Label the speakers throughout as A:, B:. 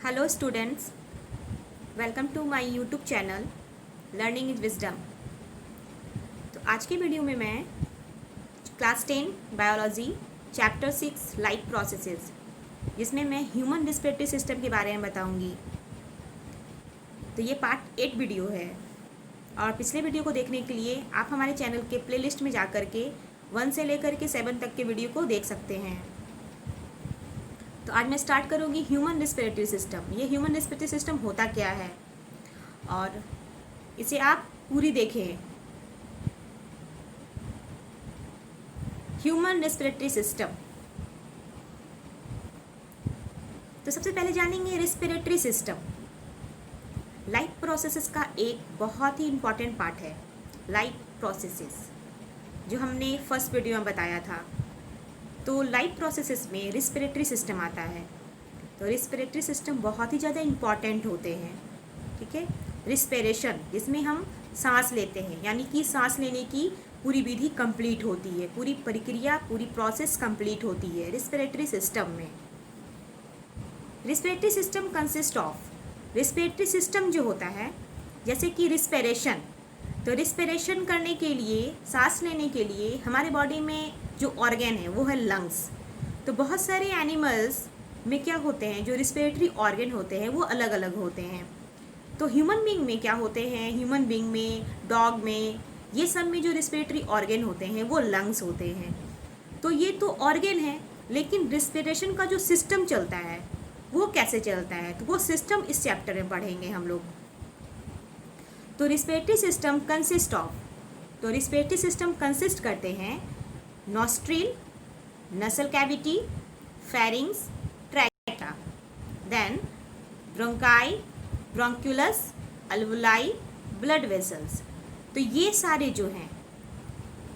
A: Hello students, welcome to my YouTube channel learning is wisdom. तो आज के video में मैं class 10 biology chapter 6 life processes, जिसमें मैं ह्यूमन रिस्पिरेटरी सिस्टम के बारे में बताऊंगी। तो ये पार्ट 8 वीडियो है और पिछले वीडियो को देखने के लिए आप हमारे चैनल के प्लेलिस्ट में जा कर के 1 से लेकर के 7 तक के वीडियो को देख सकते हैं। तो आज मैं स्टार्ट करूँगी ह्यूमन रिस्पिरेटरी सिस्टम। ये ह्यूमन रिस्पिरेटरी सिस्टम होता क्या है और इसे आप पूरी देखें। ह्यूमन रिस्पिरेटरी सिस्टम, तो सबसे पहले जानेंगे रिस्पिरेटरी सिस्टम। लाइफ प्रोसेसेस का एक बहुत ही इम्पॉर्टेंट पार्ट है लाइफ प्रोसेसेस, जो हमने फर्स्ट वीडियो में बताया था। तो लाइफ प्रोसेसेस में रिस्पिरेटरी सिस्टम आता है। तो रिस्पिरेटरी सिस्टम बहुत ही ज़्यादा इम्पॉर्टेंट होते हैं, ठीक है। रिस्पिरेशन, जिसमें हम सांस लेते हैं, यानी कि सांस लेने की पूरी विधि कंप्लीट होती है, पूरी प्रक्रिया, पूरी प्रोसेस कंप्लीट होती है रिस्पिरेटरी सिस्टम में। Respiratory system consist of, respiratory system जो होता है, जैसे कि रिस्पिरेशन, तो रिस्पिरेशन करने के लिए, सांस लेने के लिए हमारे बॉडी में जो ऑर्गन है वो है लंग्स। तो बहुत सारे एनिमल्स में क्या होते हैं, जो रिस्पिरेटरी ऑर्गन होते हैं वो अलग अलग होते हैं। तो ह्यूमन बीइंग में क्या होते हैं, ह्यूमन बीइंग में, डॉग में, ये सब में जो रिस्पिरेटरी ऑर्गन होते हैं वो लंग्स होते हैं। तो ये तो ऑर्गन है, लेकिन रिस्पिरेशन का जो सिस्टम चलता है वो कैसे चलता है, तो वो सिस्टम इस चैप्टर में पढ़ेंगे हम लोग। तो रिस्पिरेटरी सिस्टम कंसिस्ट ऑफ, तो रिस्पिरेटरी सिस्टम कंसिस्ट करते हैं nostril, nasal cavity, pharynx, trachea, then bronchi, bronchioles, alveoli, blood vessels. तो ये सारे जो हैं,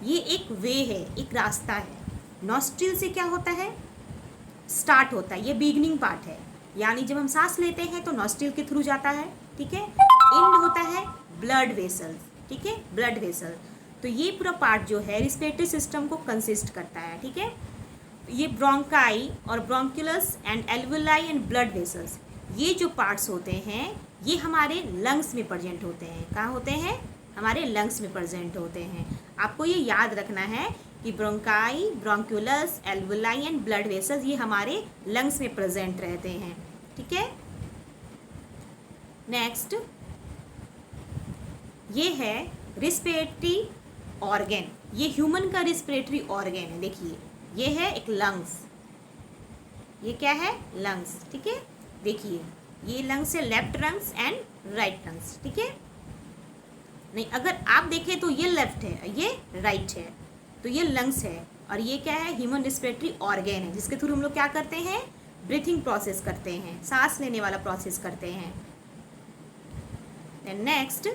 A: ये एक वे है, एक रास्ता है। नॉस्ट्रिल से क्या होता है, स्टार्ट होता है, ये बिगनिंग पार्ट है, यानी जब हम सांस लेते हैं तो नॉस्ट्रिल के थ्रू जाता है, ठीक है। एंड होता है ब्लड वेसल्स, ठीक है, ब्लड वेसल। तो ये पूरा पार्ट जो है रिस्पिरेटरी सिस्टम को कंसिस्ट करता है, ठीक है। ये ब्रोंकाई और bronchioles and alveoli and blood vessels, ये जो पार्ट्स होते हैं ये हमारे लंग्स में प्रेजेंट होते हैं। कहाँ होते हैं, हमारे लंग्स में प्रेजेंट होते हैं। आपको ये याद रखना है कि bronchi, bronchioles, alveoli and blood vessels ये हमारे लंग्स में प्रेजेंट रहते हैं, ठीक है। नेक्स्ट ये है रिस्पिरेटरी ऑर्गन। ये ह्यूमन का रिस्पिरेटरी ऑर्गन है। देखिए ये है एक लंग्स, ये क्या है, लंग्स, ठीक है। देखिए ये लंग्स है, left lungs and right lungs, ठीक है। नहीं, अगर आप देखें तो ये लेफ्ट है, ये राइट है, तो ये लंग्स है और ये क्या है, ह्यूमन रिस्पिरेटरी ऑर्गन है, जिसके थ्रू हम लोग क्या करते हैं, ब्रीथिंग प्रोसेस करते हैं, सांस लेने वाला प्रोसेस करते हैं। Next,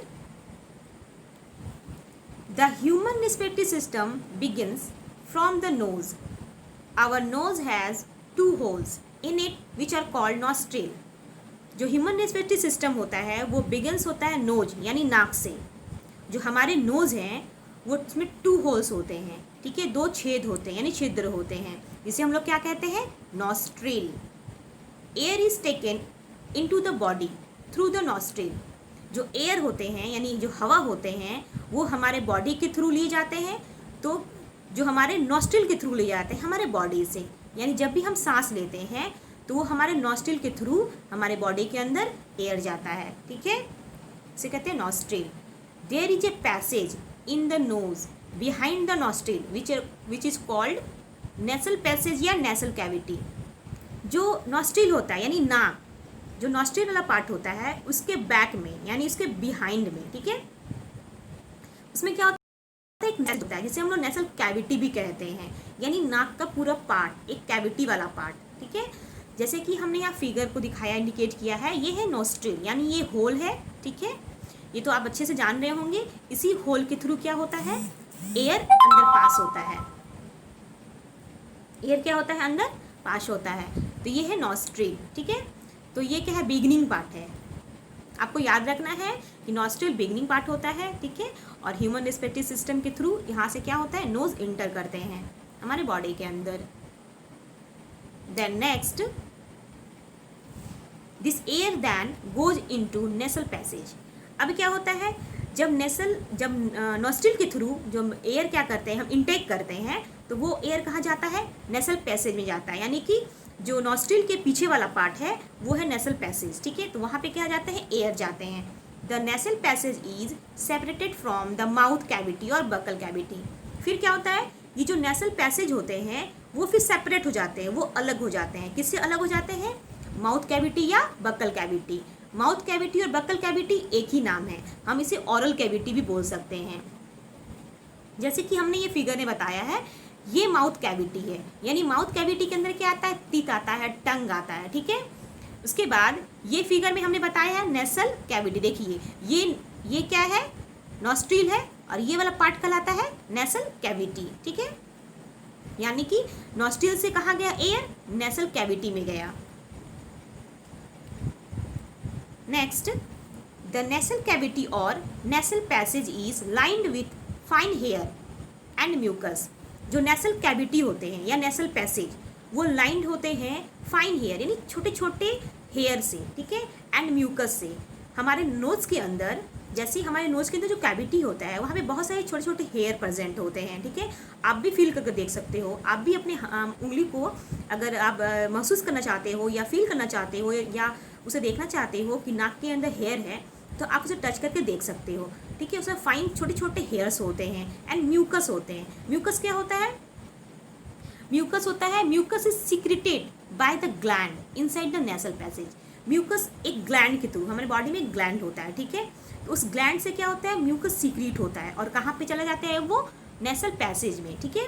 A: the human respiratory system begins from the nose. Our nose has 2 holes in it which are called nostril. जो ह्यूमन रेस्पिरेटरी सिस्टम होता है वो बिगिनस होता है नोज, यानी नाक से। जो हमारे नोज हैं वो उसमें 2 होल्स होते हैं, ठीक है, 2 छेद होते हैं, यानी छिद्र होते हैं, जिसे हम लोग क्या कहते हैं, nostril. Air is taken into the body through the nostril. जो एयर होते हैं, यानी जो हवा होते हैं, वो हमारे बॉडी के थ्रू लिए जाते हैं। तो जो हमारे नॉस्ट्रिल के थ्रू लिए जाते हैं हमारे बॉडी से, यानी जब भी हम सांस लेते हैं तो वो हमारे नॉस्ट्रिल के थ्रू हमारे बॉडी के अंदर एयर जाता है, ठीक है, इसे कहते हैं nostril. There is a passage in the nose behind the nostril which is called nasal passage या नेसल कैविटी। जो नॉस्ट्रिल होता है, यानी नाक, जो नॉस्ट्रिल वाला पार्ट होता है उसके बैक में, यानी उसके बिहाइंड में, ठीक है, उसमें क्या होता है, एक नेसल होता है, जिसे हम लोग नेसल कैविटी भी कहते हैं, यानी नाक का पूरा पार्ट, एक कैविटी वाला पार्ट, ठीक है। जैसे कि हमने यहाँ फिगर को दिखाया, इंडिकेट किया है, ये है नॉस्ट्रिल, यानी ये होल है, ठीक है। ये तो आप अच्छे से जान रहे होंगे। इसी होल के थ्रू क्या होता है, एयर अंदर पास होता है, एयर क्या होता है, अंदर पास होता है। तो ये है नॉस्ट्रिल, ठीक है। तो ये क्या है, बिगनिंग पार्ट है। आपको याद रखना है कि नॉस्ट्रिल बिगनिंग पार्ट होता है, ठीक है, और ह्यूमन रिस्पिरेटरी सिस्टम के थ्रू यहाँ से क्या होता है, नोज इंटर करते हैं हमारे बॉडी के अंदर। Then next, this air then goes into nasal passage. अब क्या होता है, जब नोस्ट्रिल के थ्रू जो एयर क्या करते हैं हम इनटेक करते हैं, तो वो एयर कहाँ जाता है, नेसल पैसेज में जाता है, यानी कि जो नोस्ट्रिल के पीछे वाला पार्ट है वो है नेसल पैसेज, ठीक है। तो वहाँ पे क्या जाते हैं, एयर जाते हैं। The nasal passage is separated from the mouth cavity और बकल कैविटी। फिर क्या होता है, ये जो नेसल पैसेज होते हैं वो फिर सेपरेट हो जाते हैं, वो अलग हो जाते हैं। किससे अलग हो जाते हैं, माउथ कैविटी या बकल कैविटी। माउथ कैविटी और बकल कैविटी एक ही नाम है, हम इसे ऑरल कैविटी भी बोल सकते हैं। जैसे कि हमने ये फिगर में बताया है, ये माउथ कैविटी है, यानी माउथ कैविटी के अंदर क्या आता है, टीथ आता है, टंग आता है, ठीक है। उसके बाद ये फिगर में हमने बताया है नेसल कैविटी। देखिए ये क्या है, नॉस्ट्रिल है, और ये वाला पार्ट कहलाता है नेसल कैविटी, ठीक है। यानी कि नॉस्ट्रिल से कहाँ गया एयर, नेसल कैविटी में गया। नेक्स्ट, द नेसल कैविटी और nasal passage is lined with fine hair and mucus. जो नेसल कैविटी होते हैं या नेसल पैसेज वो लाइंड होते हैं फाइन हेयर यानी छोटे छोटे हेयर से, ठीक है, एंड म्यूकस से। हमारे नोज के अंदर, जैसे हमारे नोज के अंदर जो कैविटी होता है वहाँ पे बहुत सारे छोटे छोटे हेयर प्रेजेंट होते हैं, ठीक है। आप भी फील करके देख सकते हो, आप भी अपने उंगली को अगर आप महसूस करना चाहते हो या फील करना चाहते हो या उसे देखना चाहते हो कि नाक के अंदर हेयर है, तो आप उसे टच करके देख सकते हो, ठीक है। उसमें फाइन छोटे छोटे हेयर्स होते हैं एंड म्यूकस होते हैं। म्यूकस क्या होता है, mucus is secreted by the gland inside the nasal passage. Mucus एक ग्लैंड के थ्रू, हमारे बॉडी में एक ग्लैंड होता है, ठीक है। तो उस ग्लैंड से क्या होता है, म्यूकस सीक्रेट होता है और कहाँ पे चला जाता है वो, नेसल पैसेज में, ठीक है।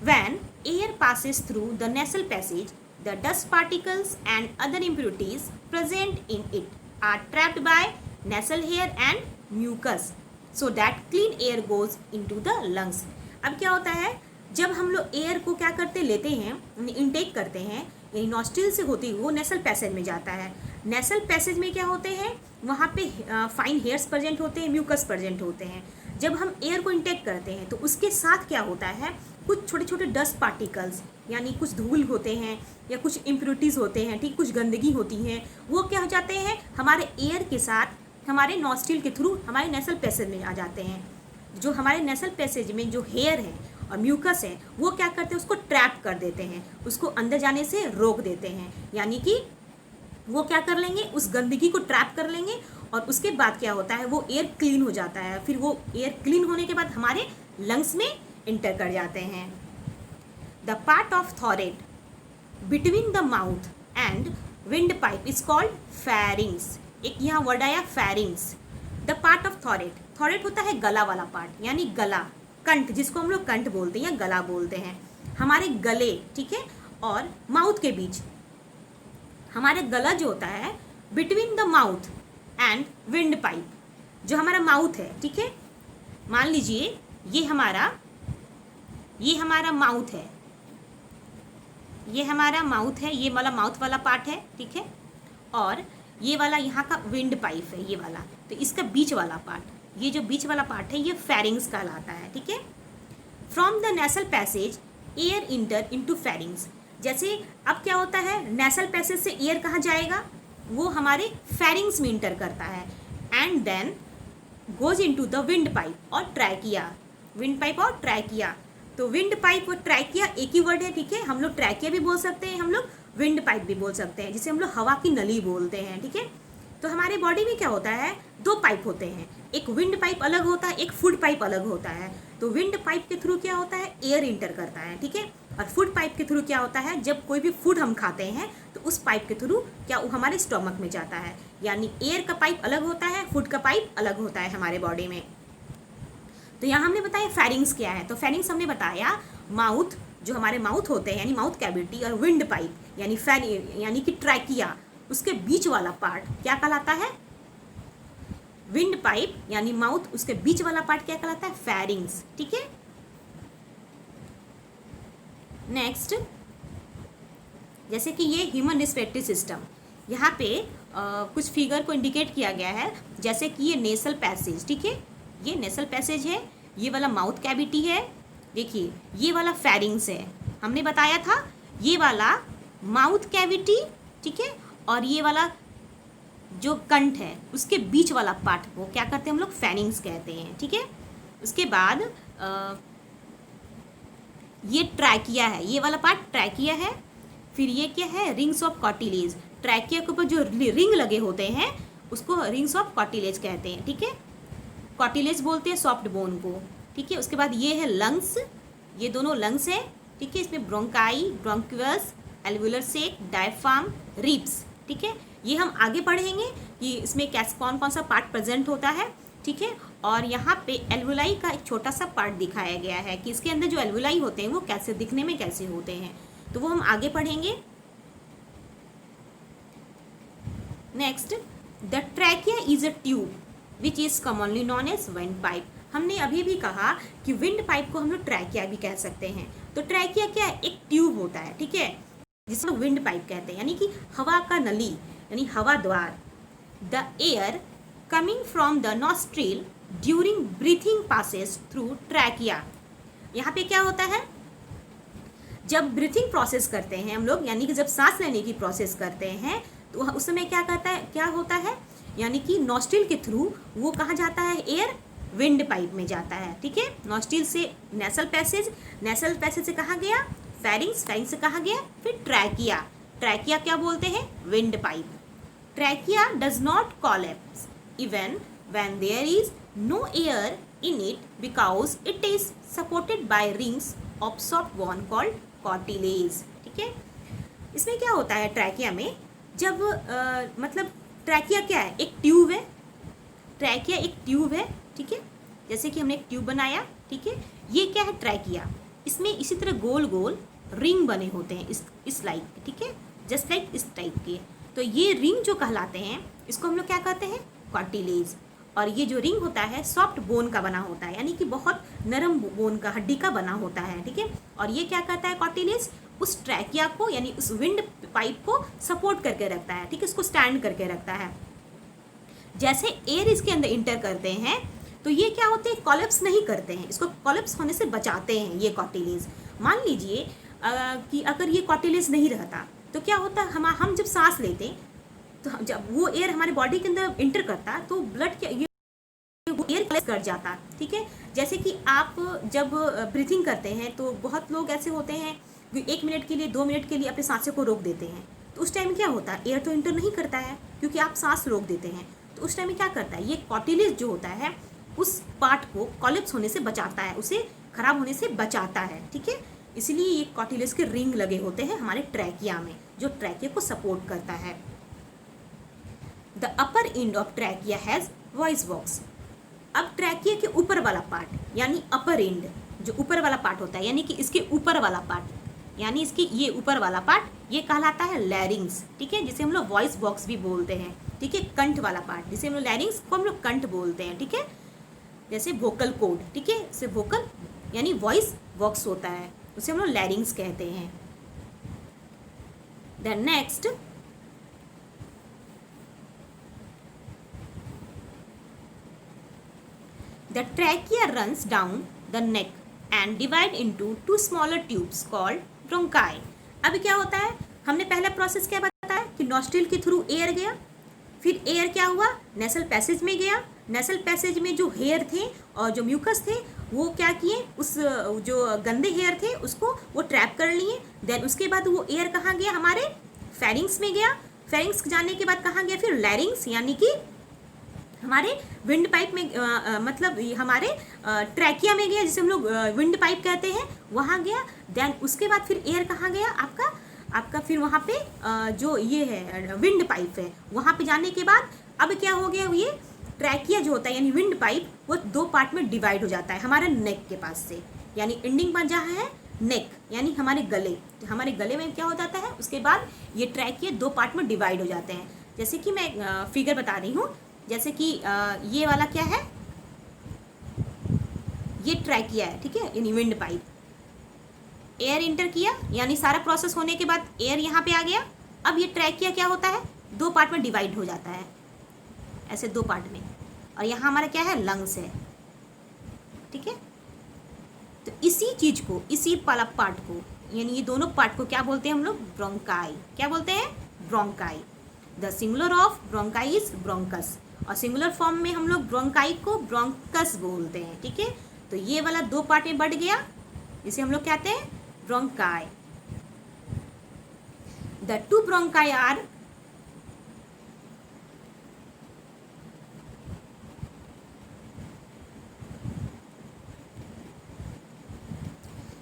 A: When air passes through the nasal passage, the dust particles and other impurities present in it are trapped by nasal hair and mucus so that clean air goes into the lungs. अब क्या होता है, जब हम लोग air को क्या करते लेते हैं, इनटेक करते हैं, यानी नॉस्ट्रिल से होती वो नेसल पैसेज में जाता है। नेसल पैसेज में क्या होते हैं, वहाँ पे फाइन हेयर्स प्रेजेंट होते हैं, म्यूकस प्रेजेंट होते हैं। जब हम एयर को इनटेक करते हैं तो उसके साथ क्या होता है, कुछ छोटे छोटे डस्ट पार्टिकल्स यानी कुछ धूल होते हैं या कुछ इम्प्योरिटीज़ होते हैं, ठीक, कुछ गंदगी होती है, वो क्या हो जाते हैं हमारे एयर के साथ हमारे नॉस्ट्रिल के थ्रू हमारे नेसल पैसेज में आ जाते हैं। जो हमारे नेसल पैसेज में जो हेयर है और म्यूकस है वो क्या करते हैं, उसको ट्रैप कर देते हैं, उसको अंदर जाने से रोक देते हैं। यानी कि वो क्या कर लेंगे, उस गंदगी को ट्रैप कर लेंगे और उसके बाद क्या होता है, वो एयर क्लीन हो जाता है। फिर वो एयर क्लीन होने के बाद हमारे लंग्स में इंटर कर जाते हैं। The part of throat between the mouth and windpipe is called pharynx. एक यहाँ वर्ड आया pharynx. The part of throat, throat होता है गला वाला पार्ट, यानी गला, कंठ, जिसको हम लोग कंठ बोलते हैं या गला बोलते हैं, हमारे गले, ठीक है, और माउथ के बीच। हमारे गला जो होता है between the mouth and wind pipe, जो हमारा माउथ है, ठीक है, मान लीजिए ये हमारा माउथ है, ये हमारा माउथ है, ये वाला माउथ वाला पार्ट है, ठीक है, और ये वाला यहाँ का विंड पाइप है, ये वाला, तो इसका बीच वाला पार्ट, ये जो बीच वाला पार्ट है ये फेरिंग्स कहलाता है, ठीक है। From the nasal passage air inter into pharynx. जैसे अब क्या होता है, नेसल पैसेज से एयर कहाँ जाएगा, वो हमारे फेरिंग्स में इंटर करता है and then goes into the wind pipe और ट्रैकिया। विंड पाइप और ट्रैकिया, तो विंड पाइप और ट्रैकिया एक ही वर्ड है, ठीक है। हम लोग ट्रैकिया भी बोल सकते हैं, हम लोग विंड पाइप भी बोल सकते हैं, जिसे हम लोग हवा की नली बोलते हैं, ठीक है। तो हमारे बॉडी में क्या होता है, दो पाइप होते हैं, एक विंड पाइप अलग होता है, एक फूड पाइप अलग होता है। तो विंड पाइप के थ्रू क्या होता है, एयर इंटर करता है, ठीक है, और फूड पाइप के थ्रू क्या होता है, जब कोई भी फूड हम खाते हैं तो उस पाइप के थ्रू क्या वो हमारे स्टोमक में जाता है। यानी एयर का पाइप अलग होता है, फूड का पाइप अलग होता है हमारे बॉडी में। तो यहाँ हमने बताया फेरिंग्स क्या है, तो फेरिंग्स हमने बताया माउथ, जो हमारे माउथ होते हैं यानी माउथ कैविटी, और विंड पाइप यानी कि ट्रैकिया, उसके बीच वाला पार्ट क्या कहलाता है, विंड पाइप यानी माउथ, उसके बीच वाला पार्ट क्या कहलाता है, फेरिंग्स, ठीक है। नेक्स्ट, जैसे कि ये ह्यूमन रिस्पिरेटरी सिस्टम, यहाँ पे कुछ फिगर को इंडिकेट किया गया है, जैसे कि ये नेसल पैसेज, ठीक है, ये नेसल पैसेज है, ये वाला माउथ कैविटी है, देखिए ये वाला फेरिंग्स है, हमने बताया था, ये वाला माउथ कैविटी, ठीक है, और ये वाला जो कंठ है उसके बीच वाला पार्ट को क्या करते हैं हम लोग, फेनिंग्स कहते हैं, ठीक है। उसके बाद ये ट्रैकिया है, ये वाला पार्ट ट्रैकिया है। फिर ये क्या है, रिंग्स ऑफ कॉटिलेज। ट्रैकिया के ऊपर जो रिंग लगे होते हैं उसको रिंग्स ऑफ कॉटिलेज कहते हैं, ठीक है। कॉटिलेज बोलते हैं सॉफ्ट बोन को, ठीक है। उसके बाद ये है लंग्स, ये दोनों लंग्स है, ठीक है। इसमें ब्रोंकाई, ब्रोंक्यूल्स, एल्वुलर सेक, डायफ्राम, रिब्स, ठीक है। ये हम आगे पढ़ेंगे कि इसमें कैसे कौन कौन सा पार्ट प्रेजेंट होता है, ठीक है। और यहाँ पे एल्वुलाई का एक छोटा सा पार्ट दिखाया गया है कि इसके अंदर जो एल्वुलाई होते हैं वो कैसे दिखने में कैसे होते हैं, तो वो हम आगे पढ़ेंगे। Next, the trachea is a tube which is commonly known as wind pipe. हमने अभी भी कहा कि विंड पाइप को हम लोग ट्रैकिया भी कह सकते हैं। तो ट्रैकिया क्या है, एक ट्यूब होता है, ठीक है, जिसे हम विंड पाइप कहते हैं, यानी कि हवा का नली, यानी हवा द्वार। The air coming from the nostril during breathing passes through trachea. यहाँ पे क्या होता है, जब ब्रीथिंग प्रोसेस करते हैं हम लोग, यानी कि जब सांस लेने की प्रोसेस करते हैं तो उस समय क्या होता है, यानी कि नॉस्ट्रिल के थ्रू वो कहाँ जाता है, एयर विंड पाइप में जाता है, ठीक है। नॉस्ट्रिल से नेसल पैसेज, नेसल पैसेज से कहाँ गया, फेरिंग्स, फेरिंग्स से कहाँ गया, फिर ट्रैकिया। ट्रैकिया क्या बोलते हैं, windpipe. Trachea does not collapse even when there is no air in it because it is supported by rings of soft bone called cartilage, ठीक है। इसमें क्या होता है ट्रैकिया में, जब मतलब ट्रैकिया क्या है, एक ट्यूब है। ट्रैकिया एक ट्यूब है, ठीक है, जैसे कि हमने एक ट्यूब बनाया, ठीक है। ये क्या है, ट्रैकिया। इसमें इसी तरह गोल गोल रिंग बने होते हैं इस लाइक के, ठीक है, जस्ट लाइक इस टाइप के। तो ये रिंग जो कहलाते हैं इसको हम लोग क्या कहते हैं, कॉटिलेज। और ये जो रिंग होता है सॉफ्ट बोन का बना होता है, यानी कि बहुत नरम बोन का, हड्डी का बना होता है, ठीक है। और ये क्या कहता है, कॉटिलेज उस ट्रैकिया को, यानी उस विंड पाइप को सपोर्ट करके रखता है, ठीक है, इसको स्टैंड करके रखता है। जैसे एयर इसके अंदर इंटर करते हैं तो ये क्या होते हैं, कॉलेप्स नहीं करते हैं, इसको कॉलेप्स होने से बचाते हैं ये कॉटिलेज। मान लीजिए कि अगर ये कॉटिलेज नहीं रहता तो क्या होता, हम जब सांस लेते तो जब वो एयर हमारे बॉडी के अंदर इंटर करता तो ब्लड क्या एयर कलेक्ट कर जाता, ठीक है। जैसे कि आप जब ब्रीथिंग करते हैं तो बहुत लोग ऐसे होते हैं कि 1 मिनट के लिए, 2 मिनट के लिए अपने सांसों को रोक देते हैं। तो उस टाइम क्या होता है, एयर तो इंटर नहीं करता है क्योंकि आप सांस रोक देते हैं। तो उस टाइम में क्या करता है, ये कॉटिलेज जो होता है उस पार्ट को कॉलेप्स होने से बचाता है, उसे खराब होने से बचाता है, ठीक है। इसलिए ये कॉटिलेज के रिंग लगे होते हैं हमारे ट्रैकिया में, जो ट्रैकिया को सपोर्ट करता है। The upper end of trachea has voice box. अब ट्रैकिया के ऊपर वाला पार्ट, यानी अपर एंड, जो ऊपर वाला पार्ट होता है, यानी कि इसके ऊपर वाला पार्ट, यानी इसकी ये ऊपर वाला पार्ट, ये कहलाता है लैरिंग्स, ठीक है, जिसे हम लोग वॉइस बॉक्स भी बोलते हैं, ठीक है। कंठ वाला पार्ट जिसे हम लोग लैरिंग्स को हम लोग कंठ बोलते हैं, ठीक है। जैसे वोकल कोड, ठीक है, इसे वोकल यानी वॉइस बॉक्स होता है, उसे हम लोग लैरिंग्स कहते हैं। Then next, the trachea runs down the neck and divide into 2 smaller tubes called bronchi। अब क्या होता है, हमने पहला प्रोसेस क्या बताया कि नॉस्ट्रिल के थ्रू एयर गया, फिर एयर क्या हुआ, नेसल पैसेज में गया। नेसल पैसेज में जो हेयर थे और जो म्यूकस थे वो क्या किए, उस जो गंदे हेयर थे उसको वो ट्रैप कर लिए। देन उसके बाद वो एयर कहाँ गया, हमारे फेरिंग्स में गया। फेरिंग्स जाने के बाद कहाँ गया, फिर लैरिंग्स, यानी कि हमारे विंड पाइप में मतलब हमारे ट्रैकिया में गया, जिसे हम लोग विंड पाइप कहते हैं, वहाँ गया। देन उसके बाद फिर एयर कहाँ गया, आपका फिर वहाँ पे जो ये है विंड पाइप है, वहाँ पे जाने के बाद अब क्या हो गया, ये ट्रैकिया जो होता है यानी विंड पाइप, वो 2 पार्ट में डिवाइड हो जाता है हमारे नेक के पास से, यानी एंडिंग पर जहाँ है नेक, यानी हमारे गले में क्या हो जाता है, उसके बाद ये ट्रैकिया 2 पार्ट में डिवाइड हो जाते हैं। जैसे कि मैं फिगर बता रही हूँ, जैसे कि ये वाला क्या है, ये ट्रैकिया है, ठीक है, यानी विंड पाइप। एयर इंटर किया, यानी सारा प्रोसेस होने के बाद एयर यहाँ पे आ गया। अब ये ट्रैकिया क्या होता है, 2 पार्ट में डिवाइड हो जाता है, ऐसे 2 पार्ट में। और यहाँ हमारा क्या है, लंग्स है, ठीक है। तो इसी चीज को, इसी वाला पार्ट को, यानी ये दोनों पार्ट को क्या बोलते हैं हम लोग, ब्रोंकाई। क्या बोलते हैं, bronchi. The singular of bronchi is bronchus, और सिंगुलर फॉर्म में हम लोग ब्रोंकाई को ब्रोंकस बोलते हैं, ठीक है। तो ये वाला दो पार्ट में बढ़ गया, इसे हम लोग कहते हैं bronchi. The two bronchi are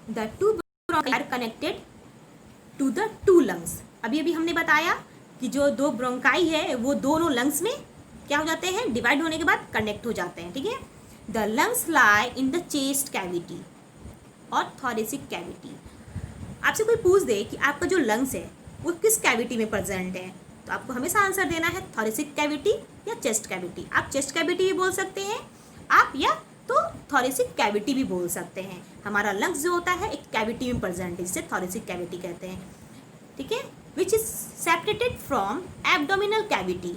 A: the two bronchi are connected to the two lungs. अभी अभी हमने बताया कि जो दो ब्रोंकाई है वो दोनों लंग्स में क्या हो जाते हैं, डिवाइड होने के बाद कनेक्ट हो जाते हैं, ठीक है। The lungs lie in the chest cavity और थोरेसिक कैविटी। आपसे कोई पूछ दे कि आपका जो लंग्स है वो किस कैविटी में प्रेजेंट है, तो आपको हमेशा आंसर देना है थोरेसिक कैविटी या चेस्ट कैविटी। आप चेस्ट कैविटी भी बोल सकते हैं आप, या तो थोरेसिक कैविटी भी बोल सकते हैं। हमारा लंग्स जो होता है एक कैविटी में प्रेजेंट है, जिसे थोरेसिक कैविटी कहते हैं, ठीक है। Which is separated from abdominal cavity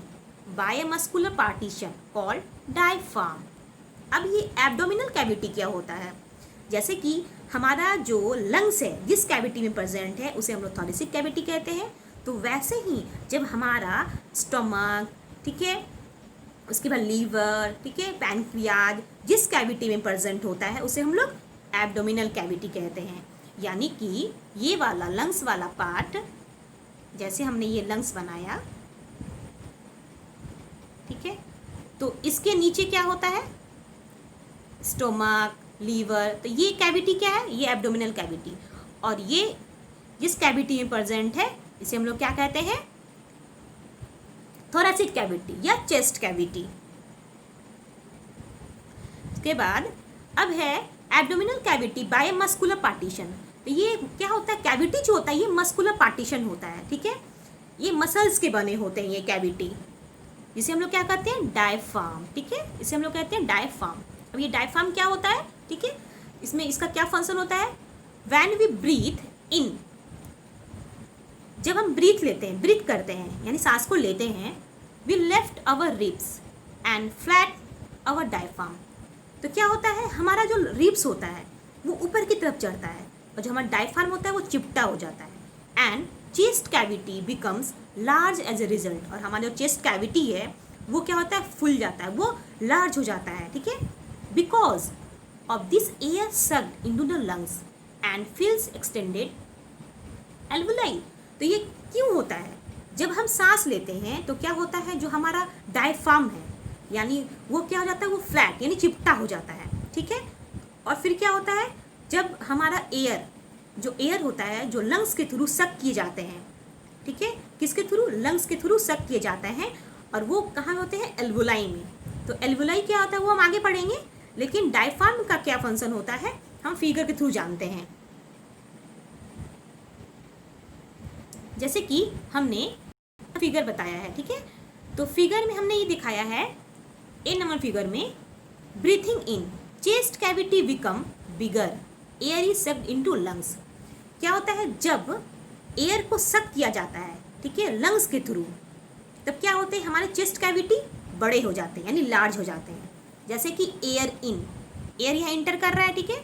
A: by a muscular partition called diaphragm. अब ये एब्डोमिनल कैविटी क्या होता है, जैसे कि हमारा जो लंग्स है जिस कैविटी में प्रेजेंट है उसे हम लोग थोरेसिक कैविटी कहते हैं। तो वैसे ही जब हमारा स्टमक, ठीक है, उसके बाद लीवर, ठीक है, पैनक्रियाज जिस कैविटी में प्रेजेंट होता है उसे हम लोग एब्डोमिनल कैविटी कहते हैं। यानी कि ये वाला लंग्स वाला पार्ट, जैसे हमने ये लंग्स बनाया, ठीक है, तो इसके नीचे क्या होता है, स्टोमक, लीवर, तो ये कैविटी क्या है, ये एब्डोमिनल कैविटी। और ये जिस कैविटी में प्रेजेंट है इसे हम लोग क्या कहते हैं, थोरेसिक कैविटी या चेस्ट कैविटी। इसके बाद अब है abdominal cavity by muscular partition. तो ये क्या होता है, कैविटी जो होता है ये मस्कुलर पार्टीशन होता है, ठीक है। ये मसल्स के बने होते हैं ये कैविटी, जिसे हम लोग क्या कहते हैं, डायफ्राम, ठीक है, इसे हम लोग कहते हैं डायफ्राम। अब ये डायफ्राम क्या होता है, ठीक है, इसमें इसका क्या फंक्शन होता है, व्हेन वी ब्रीथ इन, जब हम ब्रीथ लेते हैं, ब्रीथ करते हैं यानी सांस को लेते हैं, we lift our ribs and flat our diaphragm. तो क्या होता है, हमारा जो रिब्स होता है वो ऊपर की तरफ चढ़ता है और जो हमारा डायफ्राम होता है वो चिपटा हो जाता है। And chest cavity becomes large as a result, और हमारा जो चेस्ट कैविटी है वो क्या होता है, फूल जाता है, वो लार्ज हो जाता है, ठीक है। Because of this air sucked into the lungs and feels extended alveoli. तो ये क्यों होता है, जब हम सांस लेते हैं तो क्या होता है, जो हमारा डायफ्राम है यानी वो क्या हो जाता है, वो फ्लैट यानी चिपटा हो जाता है, ठीक है। और फिर क्या होता है, जब हमारा एयर, जो एयर होता है जो लंग्स के थ्रू सक किए जाते हैं, ठीक है, किसके थ्रू, लंग्स के थ्रू सक किए जाते हैं, और वो कहाँ होते हैं, एल्वुलाई में। तो एल्वुलाई क्या होता है वो हम आगे पढ़ेंगे, लेकिन डायफ्राम का क्या फंक्शन होता है हम फिगर के थ्रू जानते हैं। जैसे कि हमने फिगर बताया है, ठीक है, तो फिगर में हमने ये दिखाया है, ए नंबर फिगर में, breathing in chest cavity become bigger, air is sucked into lungs. क्या होता है, जब एयर को सक किया जाता है, ठीक है, लंग्स के थ्रू, तब क्या होते हैं, हमारे चेस्ट कैविटी बड़े हो जाते हैं यानी लार्ज हो जाते हैं। जैसे कि एयर इन, एयर यहाँ इंटर कर रहा है, ठीक है,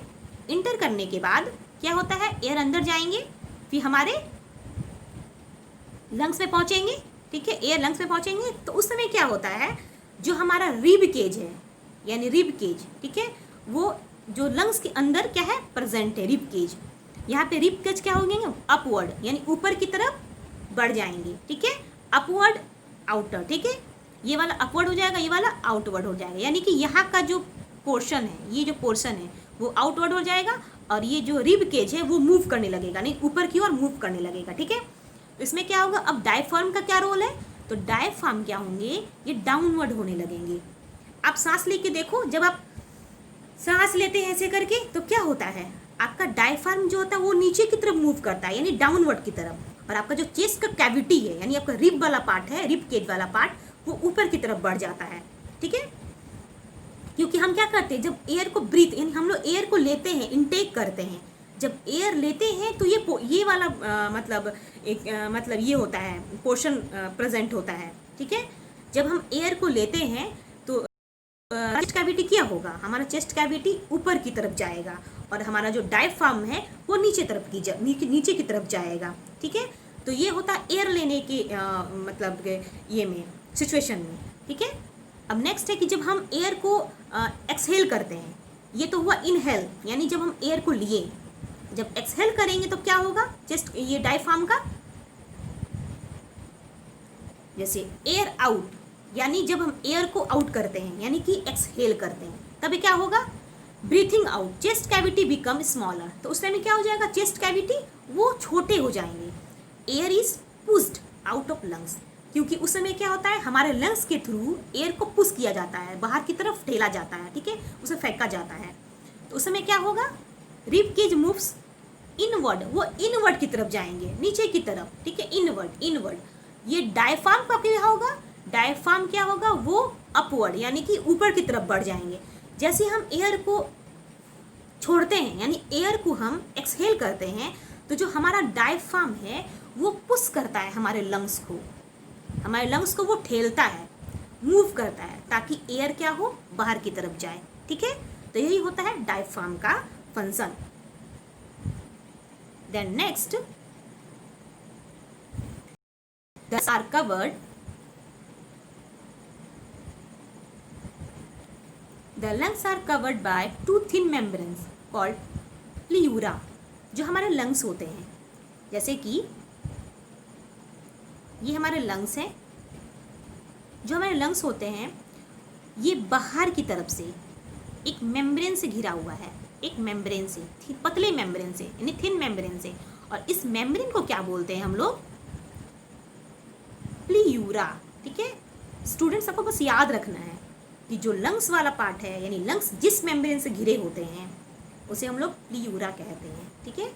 A: इंटर करने के बाद क्या होता है, एयर अंदर जाएंगे, फिर हमारे लंग्स में पहुँचेंगे, ठीक है, एयर लंग्स में पहुँचेंगे, तो उस समय क्या होता है, जो हमारा रिब केज है यानी रिब केज, ठीक है, वो जो लंग्स के अंदर क्या है, प्रेजेंट है रिब केज। यहाँ पे रिब केज क्या होंगे, अपवर्ड यानी ऊपर की तरफ बढ़ जाएंगे, ठीक है, अपवर्ड आउटर, ठीक है, ये वाला अपवर्ड हो जाएगा, ये वाला आउटवर्ड हो जाएगा, यानी कि यहाँ का जो पोर्शन है, ये जो पोर्शन है वो आउटवर्ड हो जाएगा, और ये जो रिब केज है वो मूव करने लगेगा, नहीं ऊपर की ओर मूव करने लगेगा, ठीक है। तो इसमें क्या होगा, अब डायफ्राम का क्या रोल है, तो डायफ्राम क्या होंगे, ये डाउनवर्ड होने लगेंगे। आप सांस लेके देखो, जब आप सांस लेते हैं ऐसे करके तो क्या होता है, आपका डायफ्राम जो होता है वो नीचे की तरफ मूव करता है यानी डाउनवर्ड की तरफ, और आपका जो चेस्ट का कैविटी है यानी आपका रिब वाला पार्ट है, रिब केज वाला पार्ट, वो ऊपर की तरफ बढ़ जाता है, ठीक है। क्योंकि हम क्या करते हैं, जब एयर को ब्रीथ यानी हम लोग एयर को लेते हैं, इनटेक करते हैं, जब एयर लेते हैं तो ये वाला मतलब ये होता है, पोर्शन प्रेजेंट होता है, ठीक है। जब हम एयर को लेते हैं तो चेस्ट कैविटी क्या होगा, हमारा चेस्ट कैविटी ऊपर की तरफ जाएगा, और हमारा जो डायफ्राम है वो नीचे की तरफ जाएगा, ठीक है। तो ये होता है एयर लेने के मतलब ये में सिचुएशन में, ठीक है। अब नेक्स्ट है कि जब हम एयर को एक्सहेल करते हैं, ये तो हुआ इनहेल, यानी जब हम एयर को लिए, जब एक्सहेल करेंगे तो क्या होगा, जस्ट ये डायफ्राम का, जैसे एयर आउट, यानी जब हम एयर को आउट करते हैं यानी कि एक्सहेल करते हैं, तब क्या होगा, breathing out, chest cavity become smaller, तो उस टाइम में क्या हो जाएगा, चेस्ट कैविटी वो छोटे हो जाएंगे। Air is pushed out of lungs, क्योंकि उस समय क्या होता है, हमारे लंग्स के थ्रू एयर को पुश किया जाता है, बाहर की तरफ ठेला जाता है, ठीक है, उसे फेंका जाता है। तो उस समय क्या होगा, रिब केज मूव्स इनवर्ड, वो इनवर्ड की तरफ जाएंगे, नीचे की तरफ, ठीक है, इनवर्ड इनवर्ड। ये डायफ्राम का क्या होगा, डायफ्राम क्या होगा, वो अपवर्ड यानी कि ऊपर की तरफ बढ़ जाएंगे। जैसे हम एयर को छोड़ते हैं यानी एयर को हम एक्सहेल करते हैं, तो जो हमारा डायफ्राम है वो पुश करता है हमारे लंग्स को, हमारे लंग्स को वो ठेलता है, मूव करता है, ताकि एयर क्या हो, बाहर की तरफ जाए, ठीक है। तो यही होता है डायफ्राम का function. Then next, the are covered, the lungs are covered by two thin membranes called pleura, जो हमारे लंग्स होते हैं, जैसे कि ये हमारे लंग्स हैं, जो हमारे लंग्स होते हैं ये बाहर की तरफ से एक मेम्ब्रेन से घिरा हुआ है, एक मेम्ब्रेन से, पतले मेम्ब्रेन से यानी थिन मेम्ब्रेन से, और इस मेम्ब्रेन को क्या बोलते हैं हम लोग, प्लीयूरा, ठीक है। स्टूडेंट्स सबको बस याद रखना है कि जो लंग्स वाला पार्ट है यानी लंग्स जिस मेम्ब्रेन से घिरे होते हैं उसे हम लोग प्लीयूरा कहते हैं, ठीक है।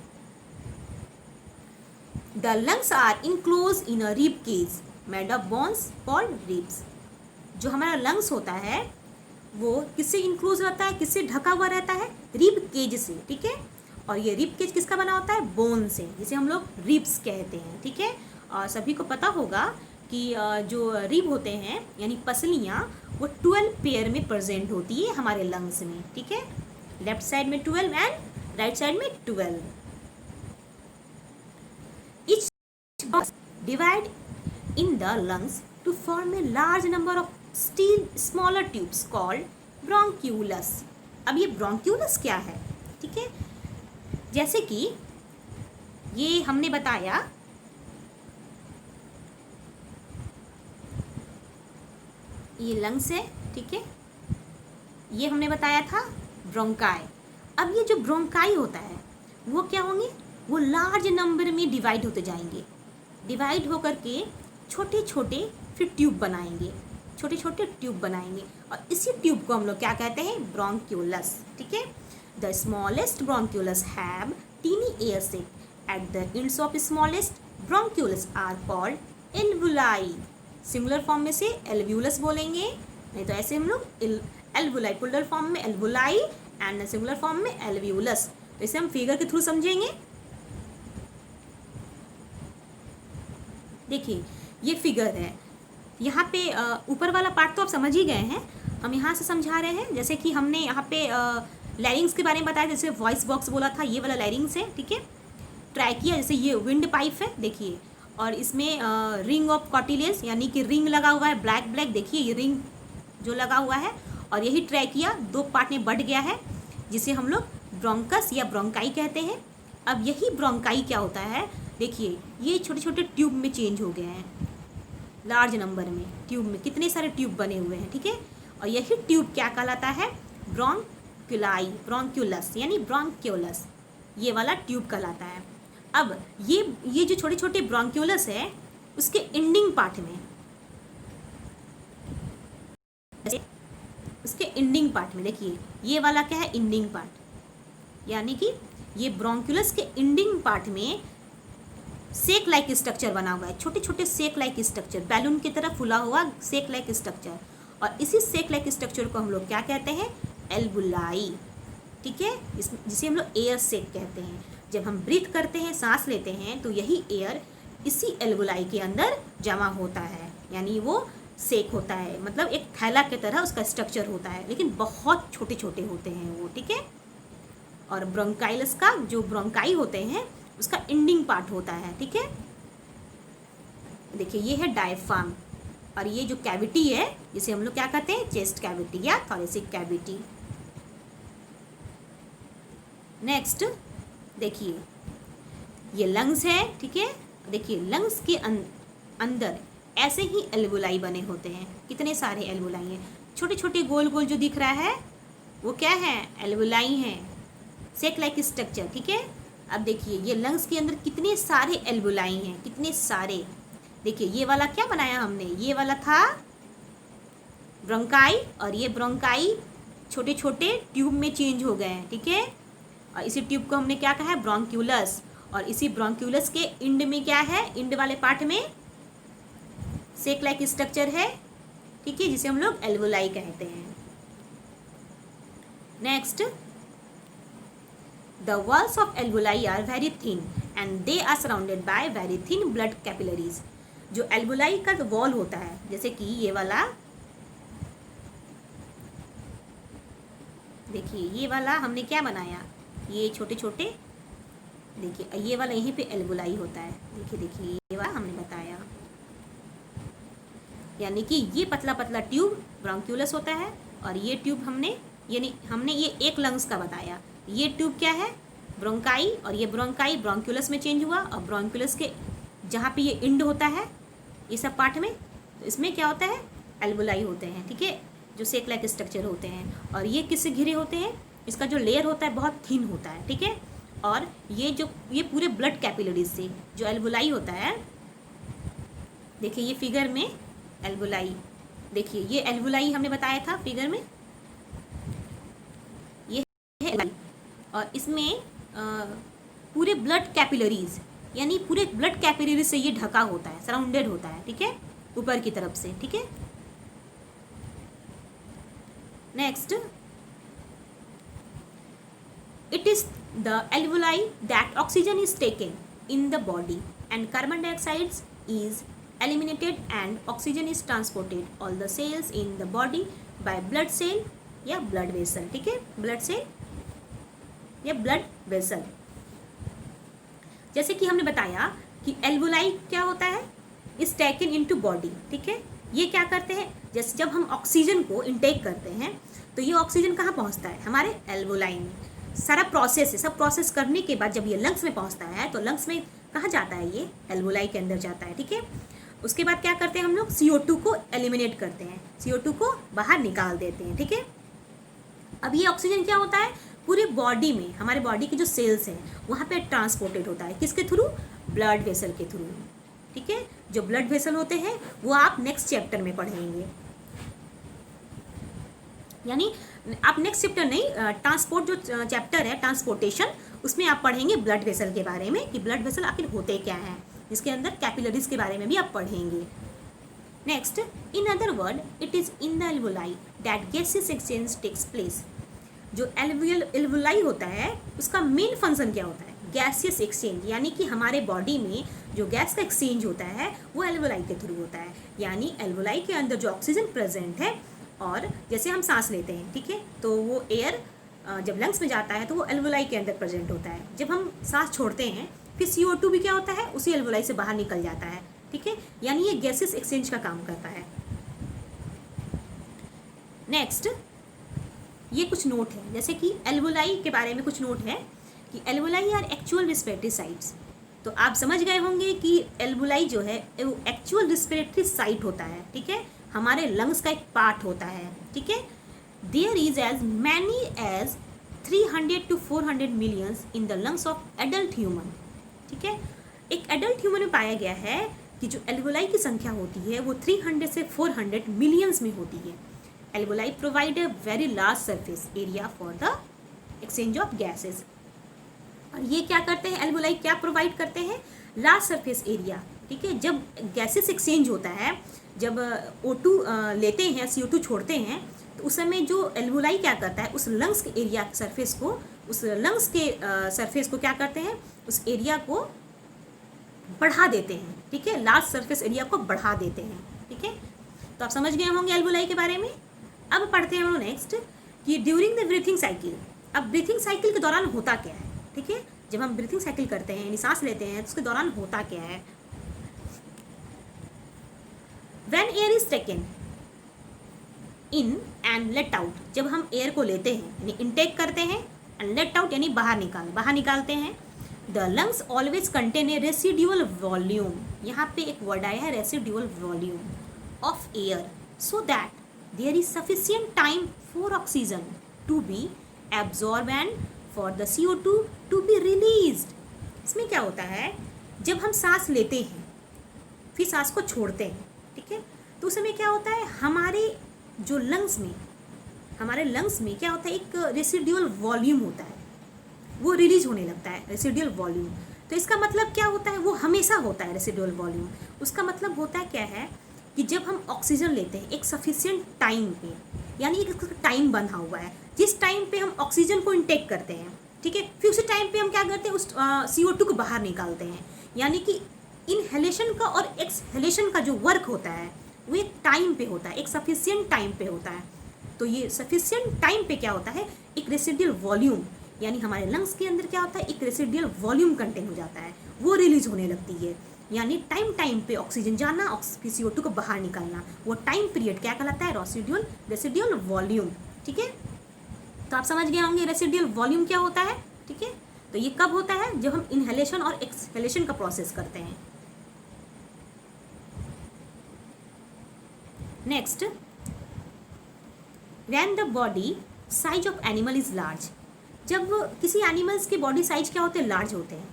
A: The lungs are enclosed in a rib cage made of bones called ribs, जो हमारा लंग्स होता है वो किससे इंक्लोज रहता है, किससे ढका हुआ रहता है, रिब केज से, ठीक है। और ये रिब केज किसका बना होता है, बोन से, जिसे हम लोग रिब्स कहते हैं, ठीक है। और सभी को पता होगा कि जो रिब होते हैं यानी पसलियाँ वो 12 पेयर में प्रेजेंट होती है हमारे लंग्स में, ठीक है। लेफ्ट साइड में 12 एंड राइट साइड में 12। Each divide in the lungs to form a large number of still smaller tubes called bronchioles. अब ये bronchioles क्या है, ठीक है। जैसे कि ये हमने बताया, ये लंग्स है, ठीक है, ये हमने बताया था ब्रोंकाई। अब ये जो ब्रोंकाई होता है वो क्या होंगे, वो लार्ज नंबर में डिवाइड होते जाएंगे, डिवाइड होकर के छोटे छोटे फिर ट्यूब बनाएंगे, छोटे छोटे ट्यूब बनाएंगे, और इसी ट्यूब को हम लोग क्या कहते हैं, ब्रोंक्यूलस, ठीक है। The smallest bronchioles have tiny air sac at the ends of smallest bronchioles are called alveoli. Singular form में से एल्व्यूलस बोलेंगे, नहीं तो ऐसे हम लोग एल्वुलाई, प्लूरल फॉर्म में एल्वुलाई एंड सिंगुलर फॉर्म में एल्व्यूलस। तो इसे हम फिगर के थ्रू समझेंगे। देखिए ये फिगर है, यहाँ पे ऊपर वाला पार्ट तो आप समझ ही गए हैं, हम यहाँ से समझा रहे हैं। जैसे कि हमने यहाँ पे लैरिंग्स के बारे में बताया, जैसे वॉइस बॉक्स बोला था, ये वाला लैरिंग्स है, ठीक है। ट्रैकिया, जैसे ये विंड पाइप है, देखिए, और इसमें रिंग ऑफ कॉटिलेज यानी कि रिंग लगा हुआ है, ब्लैक ब्लैक, देखिए ये रिंग जो लगा हुआ है, और यही ट्रैकिया 2 पार्ट में बढ़ गया है, जिसे हम लोग ब्रोंकस या ब्रोंकाई कहते हैं। अब यही ब्रोंकाई क्या होता है, देखिए ये छोटे छोटे ट्यूब में चेंज हो गए हैं, लार्ज नंबर में ट्यूब में कितने सारे ट्यूब बने हुए हैं, ठीक है। और यही ट्यूब क्या कहलाता है, ब्रोंक्यूलाई, ब्रोंक्यूलस यानी ब्रोंक्यूलस, ये वाला ट्यूब कहलाता है। अब ये जो छोटे छोटे ब्रोंक्यूलस है उसके एंडिंग पार्ट में, उसके एंडिंग पार्ट में देखिए ये वाला क्या है, एंडिंग पार्ट, यानी कि ये ब्रोंक्यूलस के एंडिंग पार्ट में सेक लाइक स्ट्रक्चर बना हुआ है, छोटे छोटे सेक लाइक स्ट्रक्चर, बैलून की तरह फुला हुआ सेक लाइक स्ट्रक्चर, और इसी सेक लाइक स्ट्रक्चर को हम लोग क्या कहते हैं, एल्वुलाई, ठीक है, जिसे हम लोग एयर सेक कहते हैं। जब हम ब्रीथ करते हैं, सांस लेते हैं, तो यही एयर इसी एल्वुलाई के अंदर जमा होता है, यानी वो सेक होता है, मतलब एक थैला की तरह उसका स्ट्रक्चर होता है, लेकिन बहुत छोटे छोटे होते हैं वो, ठीक है। और ब्रोंकाइलस का जो ब्रोंकाई होते हैं उसका एंडिंग पार्ट होता है, ठीक है। देखिए ये है डायफ्राम, और ये जो कैविटी है जिसे हम लोग क्या कहते हैं, चेस्ट कैविटी या थोरेसिक कैविटी। नेक्स्ट देखिए ये लंग्स है, ठीक है। देखिए लंग्स के अंदर ऐसे ही एल्वुलाई बने होते हैं, कितने सारे एल्वुलाई हैं, छोटे छोटे गोल गोल जो दिख रहा है वो क्या है, एल्वुलाई हैं, सेक लाइक स्ट्रक्चर, ठीक है। अब देखिए ये लंग्स के अंदर कितने सारे एल्वुलाई हैं, कितने सारे। देखिए ये वाला क्या बनाया हमने, ये वाला था ब्रोंकाई, और ये ब्रोंकाई छोटे छोटे ट्यूब में चेंज हो गए हैं, ठीक है। और इसी ट्यूब को हमने क्या कहा है, ब्रोंक्यूलस, और इसी ब्रोंक्यूलस के इंड में क्या है, इंड वाले पार्ट में सेक लाइक स्ट्रक्चर है, ठीक है, जिसे हम लोग एल्वुलाई कहते हैं। Next, the walls of alveoli are very thin and they are surrounded by very thin blood capillaries. जो एल्वुलाई का जो वॉल होता है, जैसे कि ये वाला, देखिए ये वाला हमने क्या बनाया, ये छोटे छोटे, देखिए ये वाला यहीं पे एल्वुलाई होता है, देखिए देखिए ये वाला हमने बताया, यानी कि ये पतला पतला ट्यूब ब्रोंक्यूलस होता है, और ये ट्यूब हमने ये एक लंग्स का बताया, ये ट्यूब क्या है, ब्रोंकाई, और ये ब्रोंकाई ब्रोंक्यूलस में चेंज हुआ, और ब्रोंक्यूलस के जहाँ पे ये इंड होता है ये सब पार्ट में, तो इसमें क्या होता है, एल्वुलाई होते हैं, ठीक है, जो सेक लाइक स्ट्रक्चर होते हैं। और ये किससे घिरे होते हैं, इसका जो लेयर होता है बहुत थिन होता है, ठीक है। और ये पूरे ब्लड कैपिलरीज से जो एल्वुलाई होता है, देखिए ये फिगर में एल्वुलाई, देखिए ये एल्वुलाई हमने बताया था फिगर में, ये है एल्वुलाई, और इसमें पूरे ब्लड कैपिलरीज, यानी पूरे ब्लड कैपिलरीज से ये ढका होता है, सराउंडेड होता है, ठीक है, ऊपर की तरफ से, ठीक है। Next, it is the alveoli that oxygen is taken in the body and carbon dioxide is eliminated and oxygen is transported all the cells in the body by blood cell या blood vessel, ठीक है, blood cell या blood vessel। जैसे कि हमने बताया कि alveoli क्या होता है, इज टेकन इनटू बॉडी, ठीक है। ये क्या करते हैं, जैसे जब हम ऑक्सीजन को इनटेक करते हैं तो ये ऑक्सीजन कहाँ पहुँचता है, हमारे एल्वुलाई में। सारा प्रोसेस है, सब प्रोसेस करने के बाद जब ये लंग्स में पहुंचता है तो लंग्स में कहाँ जाता है, ये एल्वुलाई के अंदर जाता है, ठीक है। उसके बाद क्या करते हैं हम लोग, CO2 को एलिमिनेट करते हैं, CO2 को बाहर निकाल देते हैं, ठीक है। अब ये ऑक्सीजन क्या होता है, पूरे बॉडी में, हमारे बॉडी के जो सेल्स हैं वहाँ पे ट्रांसपोर्टेड होता है, किसके थ्रू, ब्लड वेसल के थ्रू, ठीक है। जो ब्लड वेसल होते हैं वो आप नेक्स्ट चैप्टर में पढ़ेंगे, यानी आप नेक्स्ट चैप्टर नहीं, ट्रांसपोर्ट जो चैप्टर है ट्रांसपोर्टेशन, उसमें आप पढ़ेंगे ब्लड वेसल के बारे में, कि ब्लड वेसल आखिर होते क्या हैं, इसके अंदर कैपिलरीज के बारे में भी आप पढ़ेंगे। Next, in other word, it is in the alveoli that gases exchange takes place. जो एल्वुलाई होता है उसका मेन फंक्शन क्या होता है, गैसियस एक्सचेंज, यानी कि हमारे बॉडी में जो गैस का एक्सचेंज होता है वो एल्वुलाई के थ्रू होता है। यानी एल्वुलाई के अंदर जो ऑक्सीजन प्रेजेंट है, और जैसे हम सांस लेते हैं, ठीक है, तो वो एयर जब लंग्स में जाता है तो वो एल्वुलाई के अंदर प्रेजेंट होता है। जब हम सांस छोड़ते हैं फिर CO2 भी क्या होता है, उसी एल्वुलाई से बाहर निकल जाता है, ठीक है। यानी ये गैसेस एक्सचेंज का काम करता है। नेक्स्ट, ये कुछ नोट है, जैसे कि एल्वुलाई के बारे में कुछ नोट है कि alveoli are actual respiratory sites. तो आप समझ गए होंगे कि एल्वुलाई जो है वो एक्चुअल रिस्पिरेटरी साइट होता है, ठीक है, हमारे लंग्स का एक पार्ट होता है, ठीक है। There is as many as 300 to 400 millions in the lungs of adult human, ठीक है। एक एडल्ट ह्यूमन में पाया गया है कि जो एल्वुलाई की संख्या होती है वो 300 से 400 मिलियंस में होती है। Alveoli provide a very large surface area for the exchange of gases. और ये क्या करते हैं, एल्वुलाई क्या प्रोवाइड करते हैं, लार्ज सरफेस एरिया, ठीक है। जब गैसेस एक्सचेंज होता है, जब O2 लेते हैं, CO2 छोड़ते हैं, तो उस समय जो एल्वुलाई क्या करता है, उस लंग्स के एरिया सरफेस को, उस लंग्स के सरफेस को क्या करते हैं, उस एरिया को बढ़ा देते हैं, ठीक है, लार्ज सरफेस एरिया को बढ़ा देते हैं, ठीक है। तो आप समझ गए होंगे एल्वुलाई के बारे में। अब पढ़ते हैं हम लोग नेक्स्ट कि ड्यूरिंग द ब्रीथिंग साइकिल। अब ब्रीथिंग साइकिल के दौरान होता क्या है, ठीक है, जब हम ब्रीथिंग साइकिल करते हैं यानी सांस लेते हैं तो उसके दौरान होता क्या है। When air is taken in and let out, जब हम एयर को लेते हैं यानी इनटेक करते हैं, एंड लेट आउट यानी बाहर निकालते हैं, the lungs always contain a residual volume, यहाँ पे एक वर्ड आया है residual volume of air, so that there is sufficient time for oxygen to be absorb and for the CO2 to be released. इसमें क्या होता है, जब हम सांस लेते हैं फिर सांस को छोड़ते हैं, ठीक है, तो उस समय क्या होता है, हमारे लंग्स में क्या होता है, एक रेसिड्यूअल वॉल्यूम होता है, वो रिलीज होने लगता है रेसिड्यूअल वॉल्यूम। तो इसका मतलब क्या होता है, वो हमेशा होता है रेसिड्यूअल वॉल्यूम। उसका मतलब होता है क्या है कि जब हम ऑक्सीजन लेते हैं एक सफिशिएंट टाइम पे, यानी एक टाइम बंधा हुआ है, जिस टाइम पे हम ऑक्सीजन को इनटेक करते हैं, ठीक है, फिर उसी टाइम पे हम क्या करते हैं, उस CO2 को बाहर निकालते हैं, यानी कि इनहेलेशन का और एक्सहेलेशन का जो वर्क होता है वो एक टाइम पे होता है, एक सफिशिएंट टाइम पे होता है। तो ये सफिशिएंट टाइम पे क्या होता है, एक रेसिड्यूअल वॉल्यूम, यानी हमारे लंग्स के अंदर क्या होता है, एक रेसिड्यूअल वॉल्यूम कंटेन हो जाता है, वो रिलीज होने लगती है, यानी टाइम पे ऑक्सीजन जाना, CO2 को बाहर निकालना, वो टाइम पीरियड क्या कहलाता है, रेसिड्यूअल वॉल्यूम। ठीक है, तो आप समझ गए होंगे रेसिड्यूअल वॉल्यूम क्या होता है। ठीक है, तो ये कब होता है, जब हम इनहेलेशन और एक्सहेलेशन का प्रोसेस करते हैं। Next, when the body size of animal is large, जब किसी एनिमल्स के बॉडी साइज क्या होते हैं, लार्ज होते हैं।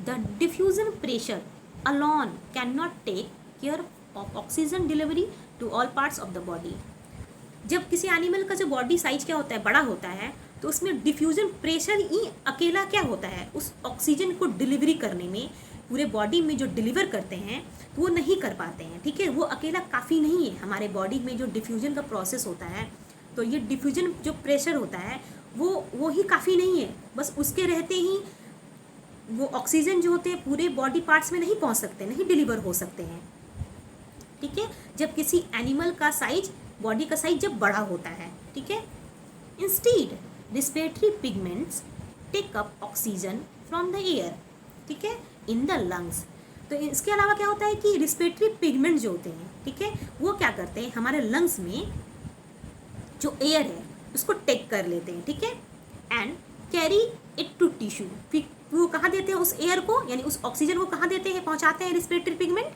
A: The diffusion pressure alone can not take care of oxygen delivery to all parts of the body. जब किसी एनिमल का जो बॉडी साइज क्या होता है, बड़ा होता है, तो उसमें डिफ्यूजन प्रेशर ही अकेला क्या होता है, उस ऑक्सीजन को डिलीवरी करने में, पूरे बॉडी में जो डिलीवर करते हैं तो वो नहीं कर पाते हैं। ठीक है, वो अकेला काफ़ी नहीं है। हमारे बॉडी में जो डिफ्यूजन का प्रोसेस होता है, तो ये डिफ्यूजन जो प्रेशर होता है वो ही काफ़ी नहीं है। बस उसके रहते ही वो ऑक्सीजन जो होते हैं पूरे बॉडी पार्ट्स में नहीं पहुंच सकते, नहीं डिलीवर हो सकते हैं। ठीक है, जब किसी एनिमल का साइज, बॉडी का साइज जब बड़ा होता है। ठीक है, instead respiratory pigments take up oxygen from the air, ठीक है, इन द लंग्स। तो इसके अलावा क्या होता है कि रिस्पिरेटरी पिगमेंट जो होते हैं, ठीक है, वो क्या करते हैं, हमारे लंग्स में जो एयर है उसको टेक कर लेते हैं। ठीक है, and carry it to tissue. फिर वो कहाँ देते हैं उस एयर को, यानी उस ऑक्सीजन को कहाँ देते हैं, पहुँचाते हैं रिस्पिरेटरी पिगमेंट,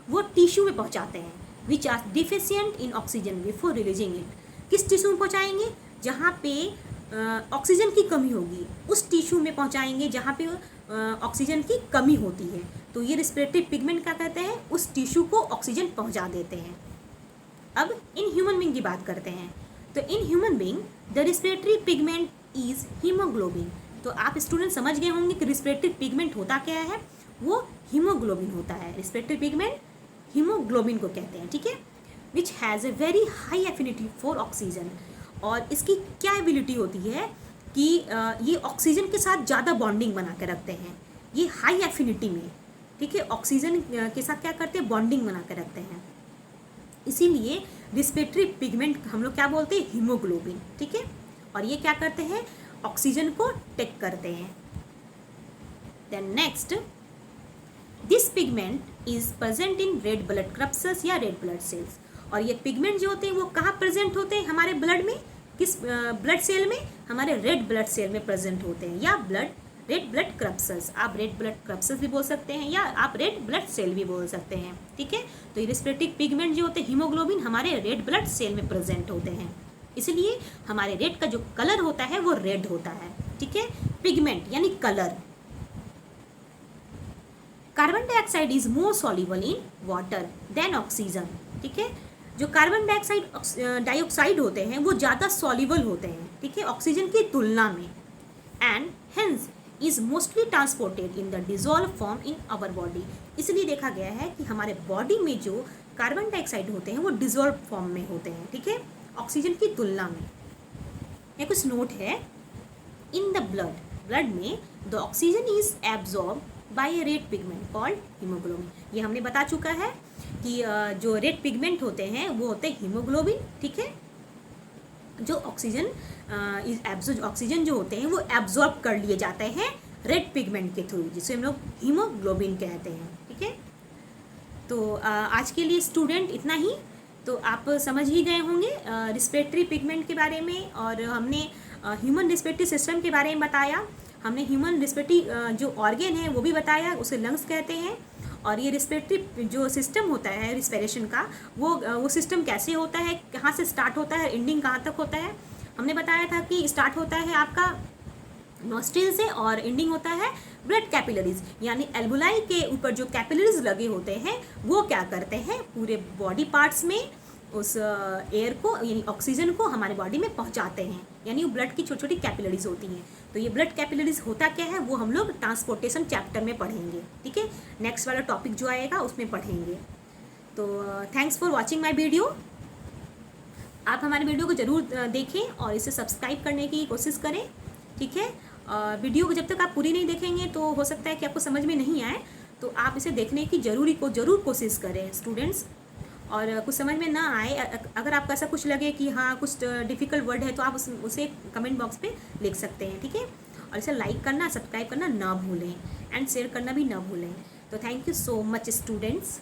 A: वो टिश्यू में पहुँचाते हैं, which are deficient in oxygen before releasing it. किस टिश्यू में पहुँचाएंगे, जहाँ पे ऑक्सीजन की कमी होगी, उस टिश्यू में पहुँचाएंगे जहाँ पे ऑक्सीजन की कमी होती है। तो ये रिस्पिरेटरी पिगमेंट क्या कहते हैं, उस टिश्यू को ऑक्सीजन पहुँचा देते हैं। अब इन ह्यूमन बीइंग की बात करते हैं। तो in human being the respiratory pigment is haemoglobin. तो आप स्टूडेंट समझ गए होंगे कि रिस्पिरेटरी पिगमेंट होता क्या है, वो हीमोग्लोबिन होता है। रिस्पिरेटरी पिगमेंट हीमोग्लोबिन को कहते हैं। ठीक है, which has a very high affinity for oxygen. और इसकी क्या एबिलिटी होती है कि ये ऑक्सीजन के साथ ज़्यादा बॉन्डिंग बना के रखते हैं, ये हाई एफिनिटी में। ठीक है, ऑक्सीजन के साथ क्या करते हैं, बॉन्डिंग बना के रखते हैं। इसीलिए रिस्पिरेटरी पिगमेंट हम लोग क्या बोलते हैं, हीमोग्लोबिन। ठीक है, और ये क्या करते हैं, ऑक्सीजन को टेक करते हैं। Then next, this pigment is present in red blood corpuscles या रेड ब्लड सेल्स। और ये पिगमेंट जो होते हैं वो कहाँ प्रेजेंट होते हैं, हमारे ब्लड में, किस ब्लड सेल में, हमारे रेड ब्लड सेल में प्रेजेंट होते हैं, या रेड ब्लड क्रप्सस। आप रेड ब्लड क्रप्सस भी बोल सकते हैं, या आप रेड ब्लड सेल भी बोल सकते हैं। ठीक है, तो ये रिस्पिरेटरी पिगमेंट जो होते हैं, हीमोग्लोबिन, हमारे रेड ब्लड सेल में प्रेजेंट होते हैं। इसलिए हमारे रेड का जो कलर होता है वो रेड होता है। ठीक है, पिगमेंट यानी colour. Carbon dioxide is more soluble in water than oxygen. ठीक है, जो कार्बन डाइऑक्साइड होते हैं वो ज़्यादा सॉल्युबल होते हैं, ठीक है, ऑक्सीजन की तुलना में। And hence is mostly transported in the dissolve form in our body. इसलिए देखा गया है कि हमारे बॉडी में जो कार्बन डाइऑक्साइड होते हैं वो डिजॉल्व फॉर्म में होते हैं। ठीक है, ऑक्सीजन की तुलना में। ये कुछ नोट है, इन द ब्लड में the oxygen is absorb by A red pigment called haemoglobin. ये हमने बता चुका है कि जो रेड पिगमेंट होते हैं वो होते हैं हीमोग्लोबिन। ठीक है, जो ऑक्सीजन जो होते हैं वो एब्जॉर्ब कर लिए जाते हैं रेड पिगमेंट के थ्रू, जिसे हम लोग हीमोग्लोबिन कहते हैं। ठीक है, तो आज के लिए स्टूडेंट इतना ही। तो आप समझ ही गए होंगे रिस्पिरेटरी पिगमेंट के बारे में, और हमने ह्यूमन रिस्पिरेटरी सिस्टम के बारे में बताया। हमने ह्यूमन रिस्पिरेटरी जो ऑर्गेन है वो भी बताया, उसे लंग्स कहते हैं। और ये रिस्पिरेटरी जो सिस्टम होता है रिस्पिरेशन का, वो सिस्टम कैसे होता है, कहाँ से स्टार्ट होता है, एंडिंग कहाँ तक होता है। हमने बताया था कि स्टार्ट होता है आपका नॉस्ट्रिल से और एंडिंग होता है ब्लड कैपिलरीज, यानी एल्बुलाई के ऊपर जो कैपिलरीज लगे होते हैं वो क्या करते हैं, पूरे बॉडी पार्ट्स में उस एयर को यानी ऑक्सीजन को हमारे बॉडी में पहुंचाते हैं, यानी वो ब्लड की छोटी छोटी कैपिलरीज होती हैं। तो ये ब्लड कैपिलरीज होता क्या है वो हम लोग ट्रांसपोर्टेशन चैप्टर में पढ़ेंगे, ठीक है। नेक्स्ट वाला टॉपिक जो आएगा उसमें पढ़ेंगे। तो thanks for watching my video. आप हमारे वीडियो को ज़रूर देखें और इसे सब्सक्राइब करने की कोशिश करें, ठीक है। वीडियो को जब तक आप पूरी नहीं देखेंगे तो हो सकता है कि आपको समझ में नहीं आए, तो आप इसे देखने की ज़रूर कोशिश करें स्टूडेंट्स। और कुछ समझ में ना आए, अगर आपको ऐसा कुछ लगे कि हाँ कुछ डिफ़िकल्ट वर्ड है, तो आप उसे कमेंट बॉक्स पे लिख सकते हैं, ठीक है। और इसे लाइक करना, सब्सक्राइब करना ना भूलें, एंड शेयर करना भी ना भूलें। तो thank you so much students.